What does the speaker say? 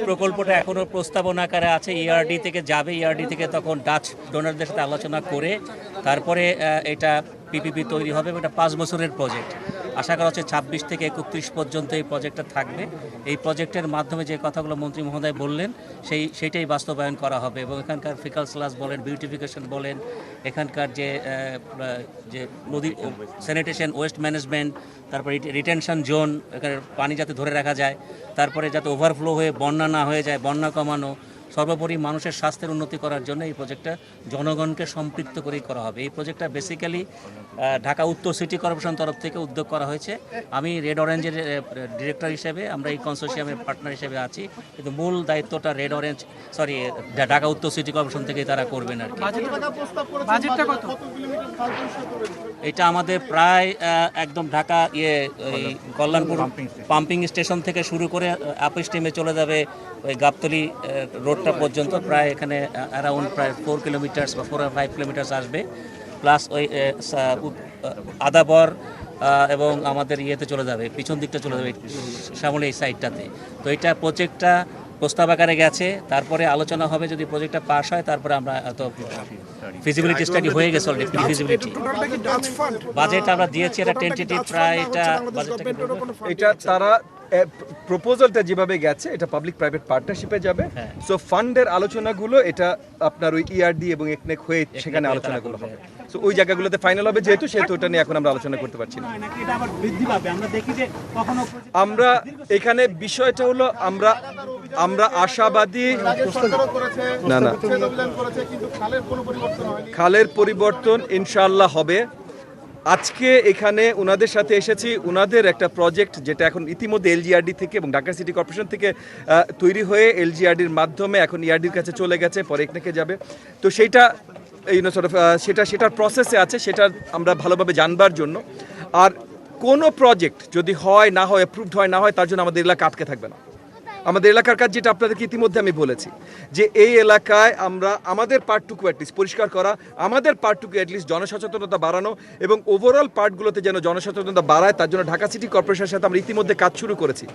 প্রকল্পটা এখনও প্রস্তাবনা আকারে আছে, ইআরডি থেকে যাবে, ইআরডি থেকে তখন ডাচ ডোনারদের সাথে আলোচনা করে তারপরে এটা পিপিপি তৈরি হবে। এটা 5 বছরের প্রজেক্ট। আশা করা হচ্ছে 26 থেকে 31 পর্যন্ত এই প্রজেক্টটা থাকবে। এই প্রজেক্টের মাধ্যমে যে কথাগুলো মন্ত্রী মহোদয় বললেন সেইটাই বাস্তবায়ন করা হবে এবং এখানকার ফিকাল স্লাস বলেন, বিউটিফিকেশন বলেন, এখানকার যে নদী স্যানিটেশন, ওয়েস্ট ম্যানেজমেন্ট, তারপরে রিটেনশন জোন, এখানে পানি যাতে ধরে রাখা যায়, তারপরে যাতে ওভারফ্লো হয়ে বন্যা না হয়ে যায়, বন্যা কমানো, সর্বোপরি মানুষের স্বাস্থ্যের উন্নতি করার জন্য এই প্রজেক্টটা জনগণকে সম্পৃক্ত করেই করা হবে। এই প্রজেক্টটা বেসিক্যালি ঢাকা উত্তর সিটি কর্পোরেশন তরফ থেকে উদ্যোগ করা হয়েছে। আমি রেড অরেঞ্জের ডিরেক্টর হিসেবে, আমরা এই কনসোর্শিয়ামের পার্টনার হিসেবে আছি, কিন্তু মূল দায়িত্বটা ঢাকা উত্তর সিটি কর্পোরেশন থেকেই তারা করবেন আর কি। এটা আমাদের প্রায় একদম ঢাকা কল্যাণপুর পাম্পিং স্টেশন থেকে শুরু করে আপ স্ট্রিমে চলে যাবে ওই গাবতলী রোডটা পর্যন্ত, প্রায় এখানে অ্যারাউন্ড প্রায় 4 কিলোমিটার্স বা 4 or 5 কিলোমিটার্স আসবে। প্লাস ওই আদাবর এবং আমাদের ইয়েতে চলে যাবে, পিছন দিকটা চলে যাবে শ্যামলী এই সাইডটাতে। তো এটা প্রজেক্টটা প্রস্তাব আকারে গেছে, তারপরে আলোচনা হবে। যদি প্রজেক্টটা পাস হয় তারপরে আমরা ফিজিবিলিটি স্টাডি হয়ে গেছে অলরেডি। ফিজিবিলিটি বাজেট আমরা দিয়েছি, এটা টেন্টেটিভ প্রায় এটা তারা প্রপোজালটা যেভাবে গেছে এটা পাবলিক প্রাইভেট পার্টনারশিপে যাবে। সো ফান্ডের আলোচনাগুলো এটা আপনার ওই ইআরডি এবং একনেক হয়ে সেখানে আলোচনাগুলো হবে। সো ওই জায়গাগুলোতে ফাইনাল হবে যেহেতু ওটা নিয়ে এখন আমরা আলোচনা করতে পারছি না। আমরা এখানে বিষয়টা হলো আমরা আশাবাদী না খালের পরিবর্তন ইনশাআল্লাহ হবে। আজকে এখানে ওনাদের সাথে এসেছি, ওনাদের একটা প্রজেক্ট যেটা এখন ইতিমধ্যে এলজিআরডি থেকে এবং ঢাকা সিটি কর্পোরেশন থেকে তৈরি হয়ে এলজিআরডির মাধ্যমে এখন ইআরডির কাছে চলে গেছে, পরে একনেকে যাবে। তো সেইটা সেটার প্রসেসে আছে, সেটা আমরা ভালোভাবে জানবার জন্য। আর কোনো প্রজেক্ট যদি হয় না হয়, অ্যাপ্রুভড হয় না হয়, তার জন্য আমাদের এলাকা আটকে থাকবে না। আমাদের এলাকার কাজ যেটা আপনাদেরকে ইতিমধ্যে আমি বলেছি যে এই এলাকায় আমরা আমাদের পার্টটুকু অ্যাটলিস্ট পরিষ্কার করা, আমাদের পার্টটুকু অ্যাটলিস্ট জনসচেতনতা বাড়ানো এবং ওভারঅল পার্টগুলোতে যেন জনসচেতনতা বাড়ায়, তার জন্য ঢাকা সিটি কর্পোরেশনের সাথে আমরা ইতিমধ্যে কাজ শুরু করেছি।